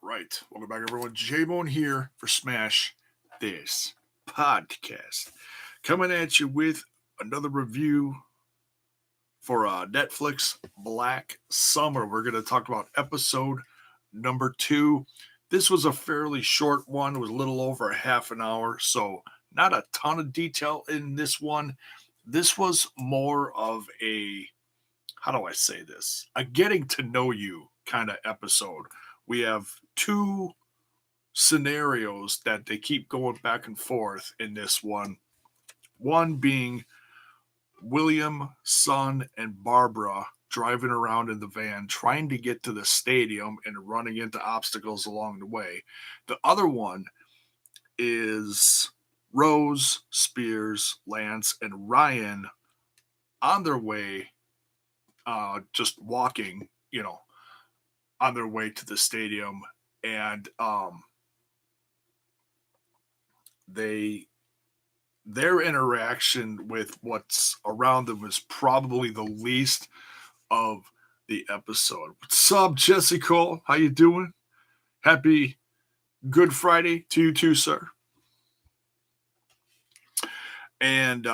Right. Welcome back, everyone. J-Bone here for Smash This Podcast. Coming at you with another review for Netflix Black Summer. We're going to talk about episode number 2. This was a fairly short one. It was a little over a half an hour, so not a ton of detail in this one. This was more of a, how do I say this? A getting to know you kind of episode. We have two scenarios that they keep going back and forth in this one. One being William, Son, and Barbara driving around in the van trying to get to the stadium and running into obstacles along the way. The other one is Rose, Spears, Lance, and Ryan on their way, just walking, on their way to the stadium. And they their interaction with what's around them is probably the least of the episode. What's up, Jesse Cole? How you doing? Happy Good Friday to you too, sir. And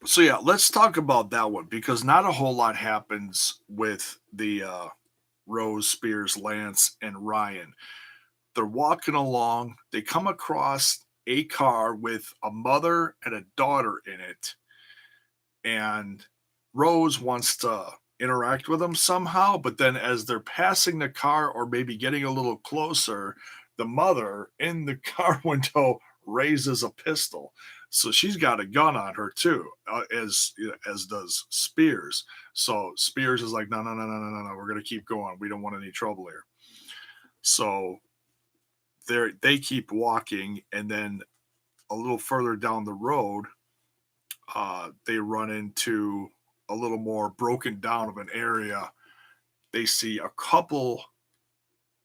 so yeah, let's talk about that one because not a whole lot happens with the Rose, Spears, Lance, and Ryan. They're walking along. They come across a car with a mother and a daughter in it. And Rose wants to interact with them somehow. But then as they're passing the car or maybe getting a little closer, the mother in the car window raises a pistol. So she's got a gun on her too, as does Spears. So Spears is like, no, no, no, no, no, no, no. We're gonna keep going. We don't want any trouble here. So they keep walking, and then a little further down the road, they run into a little more broken down of an area. They see a couple.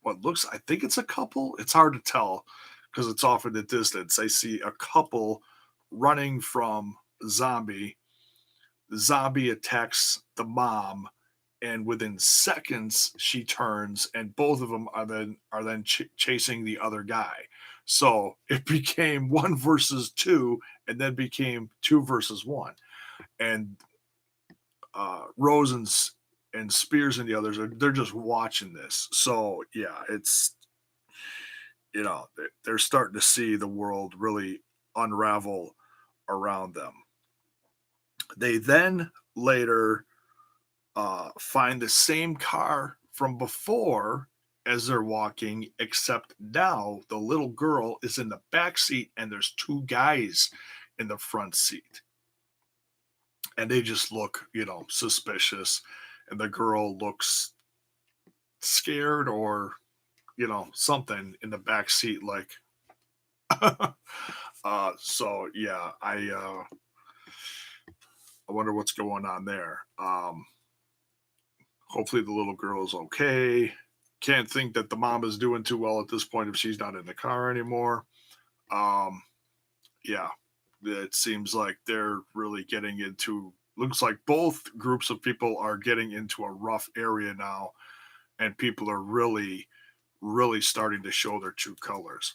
I think it's a couple. It's hard to tell because it's off in the distance. They see a couple running from zombie. The zombie attacks the mom, and within seconds she turns, and both of them are then chasing the other guy. So it became 1 versus 2, and then became 2 versus 1. And Rose and Spears and the others they're just watching this. So yeah, it's they're starting to see the world really unravel around them. They then later find the same car from before as they're walking, except now the little girl is in the back seat and there's 2 guys in the front seat. And they just look, suspicious. And the girl looks scared or, something in the back seat, like, so yeah, I wonder what's going on there. Hopefully the little girl is okay. Can't think that the mom is doing too well at this point if she's not in the car anymore. Yeah, it seems like they're really getting into, looks like both groups of people are getting into a rough area now, and people are really, really starting to show their true colors.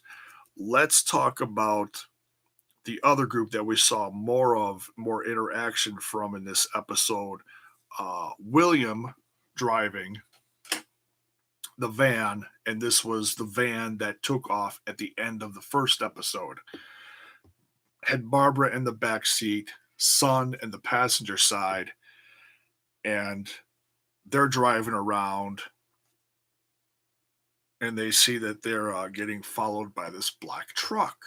Let's talk about the other group that we saw more interaction from in this episode. William driving the van, and this was the van that took off at the end of the first episode. Had Barbara in the back seat, Son in the passenger side, and they're driving around, and they see that they're getting followed by this black truck.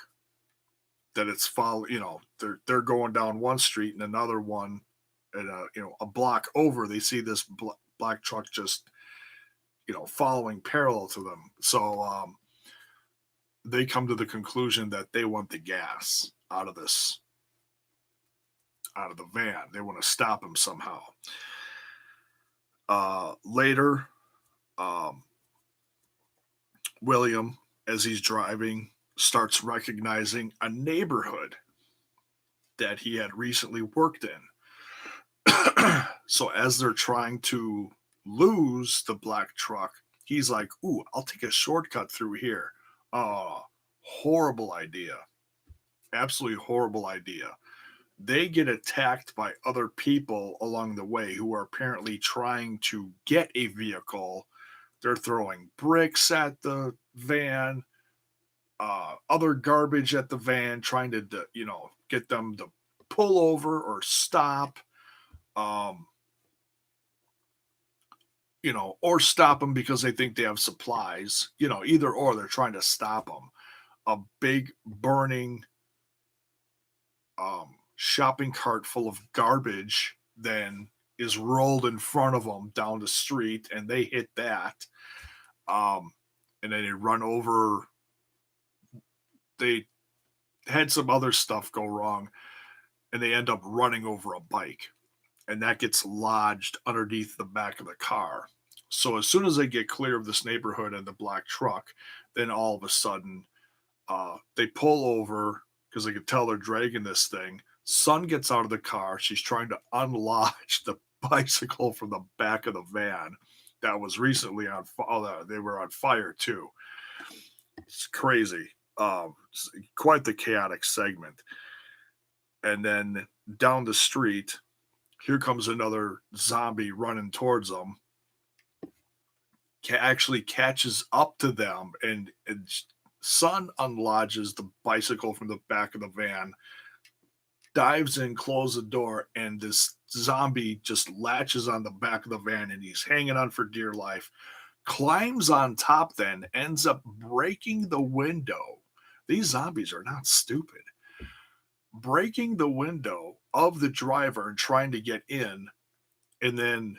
That it's they're going down one street and another one, and a block over, they see this black truck just following parallel to them. So they come to the conclusion that they want the gas out of the van. They want to stop him somehow. Later, William, as he's driving, starts recognizing a neighborhood that he had recently worked in. So as they're trying to lose the black truck, he's like, "Ooh, I'll take a shortcut through here." Oh, horrible idea. Absolutely horrible idea. They get attacked by other people along the way who are apparently trying to get a vehicle. They're throwing bricks at the van, other garbage at the van, trying to, get them to pull over or stop. Um, or stop them because they think they have supplies. Either or, they're trying to stop them. A big burning shopping cart full of garbage then is rolled in front of them down the street, and they hit that. Um, and then they run over. They had some other stuff go wrong, and they end up running over a bike, and that gets lodged underneath the back of the car. So as soon as they get clear of this neighborhood and the black truck, then all of a sudden they pull over because they can tell they're dragging this thing. Son gets out of the car. She's trying to unlodge the bicycle from the back of the van that was recently on fire. Oh, they were on fire too. It's crazy. It's quite the chaotic segment. And then down the street, here comes another zombie running towards them. Actually catches up to them, and Son unlodges the bicycle from the back of the van, dives in, closes the door, and this zombie just latches on the back of the van, and he's hanging on for dear life. Climbs on top, then ends up breaking the window. These zombies are not stupid. Breaking the window of the driver and trying to get in, and then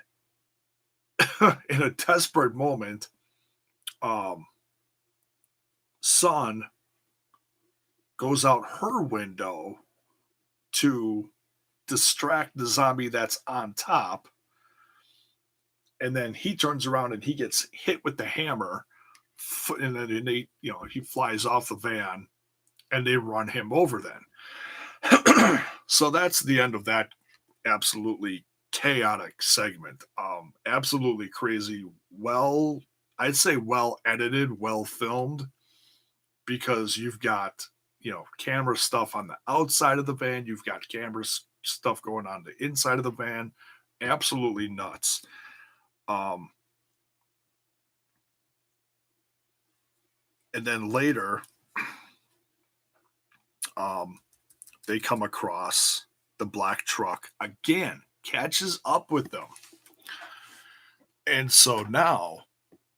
in a desperate moment, um, Son goes out her window to distract the zombie that's on top. And then he turns around and he gets hit with the hammer. And then he flies off the van, and they run him over then. So that's the end of that absolutely chaotic segment. Absolutely crazy. Well, I'd say well edited, well filmed, because you've got camera stuff on the outside of the van, you've got camera stuff going on the inside of the van. Absolutely nuts. um and then later, um they come across the black truck again, catches up with them, and so now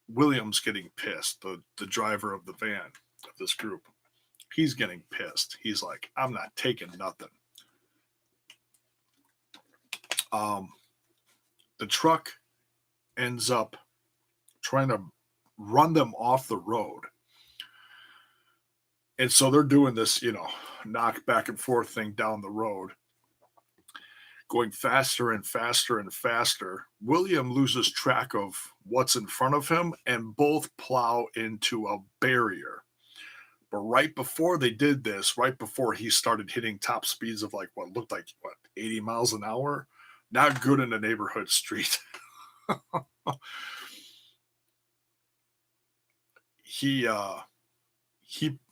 William's getting pissed, the driver of the van of this group. He's getting pissed. He's like, I'm not taking nothing. um the truck ends up trying to run them off the road. And so they're doing this, knock back and forth thing down the road, going faster and faster and faster. William loses track of what's in front of him, and both plow into a barrier. But right before they did this, right before he started hitting top speeds of like what looked like 80 miles an hour, not good in a neighborhood street. he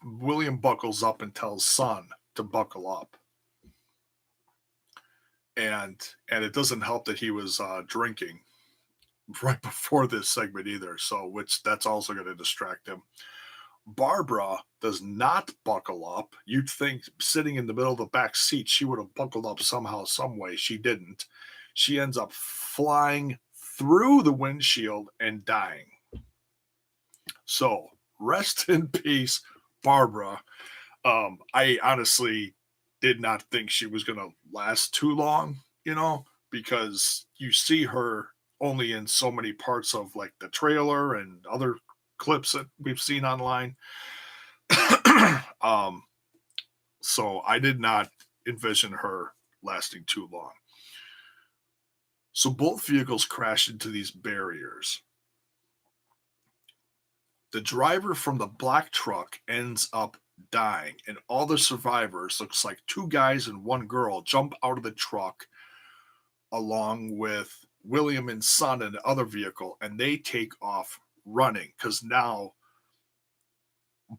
William buckles up and tells Son to buckle up, and it doesn't help that he was drinking right before this segment either, so which that's also going to distract him. Barbara does not buckle up. You'd think sitting in the middle of the back seat she would have buckled up somehow, some way. She didn't. She ends up flying through the windshield and dying. So rest in peace, Barbara. I honestly did not think she was going to last too long, because you see her only in so many parts of like the trailer and other clips that we've seen online. um, so I did not envision her lasting too long. So both vehicles crash into these barriers. The driver from the black truck ends up dying, and all the survivors, looks like two guys and one girl, jump out of the truck, along with William and Son in the other vehicle, and they take off running because now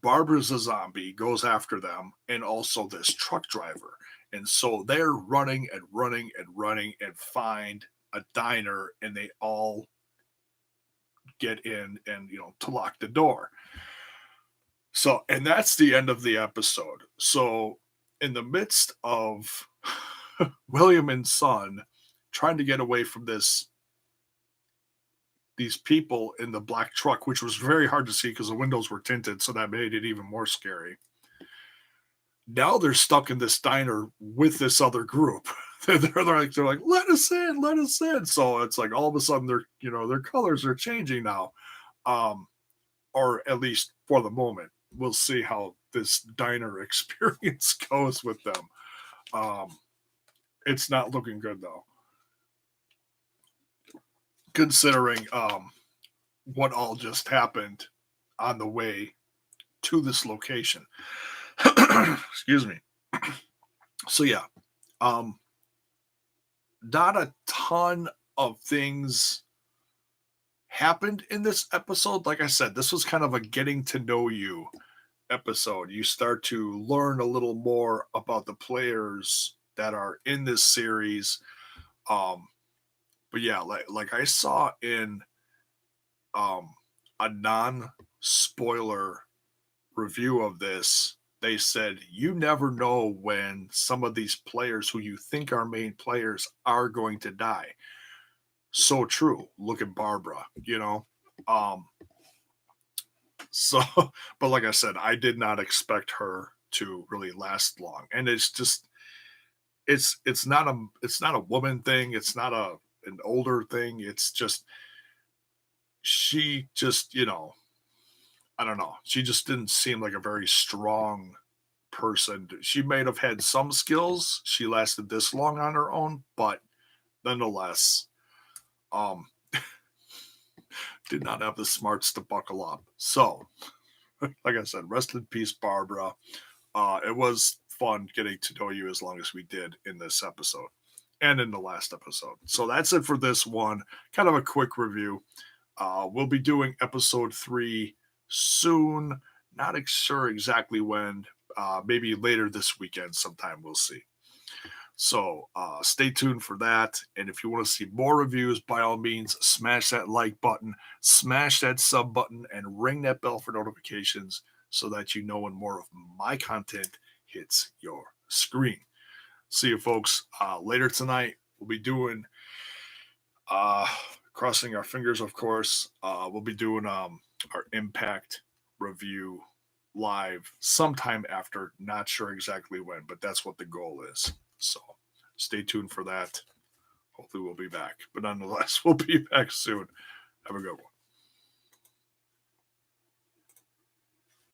Barbara's a zombie, goes after them, and also this truck driver. And so they're running and running and running and find a diner, and they all get in and, to lock the door. So, and that's the end of the episode. So, in the midst of William and Son trying to get away from these people in the black truck, which was very hard to see because the windows were tinted, so that made it even more scary. Now they're stuck in this diner with this other group. they're like, let us in, let us in. So it's like all of a sudden their colors are changing now, or at least for the moment. We'll see how this diner experience goes with them. It's not looking good though, considering what all just happened on the way to this location. Excuse me. So yeah, not a ton of things happened in this episode. Like I said, this was kind of a getting to know you episode. You start to learn a little more about the players that are in this series. But yeah, like I saw in a non-spoiler review of this, they said you never know when some of these players who you think are main players are going to die. So true. Look at Barbara, so but like I said, I did not expect her to really last long. And it's just it's not a woman thing, it's not an older thing. It's just she just, I don't know. She just didn't seem like a very strong person. She might have had some skills. She lasted this long on her own, but nonetheless, um, did not have the smarts to buckle up. So, like I said, rest in peace, Barbara. It was fun getting to know you as long as we did in this episode and in the last episode. So that's it for this one. Kind of a quick review. We'll be doing episode 3 soon. Not sure exactly when. Maybe later this weekend sometime. We'll see. So stay tuned for that. And if you want to see more reviews, by all means, smash that like button, smash that sub button, and ring that bell for notifications so that you know when more of my content hits your screen. See you folks later tonight. We'll be doing, crossing our fingers, of course, we'll be doing our Impact review live sometime after. Not sure exactly when, but that's what the goal is. So stay tuned for that. Hopefully, we'll be back. But nonetheless, we'll be back soon. Have a good one.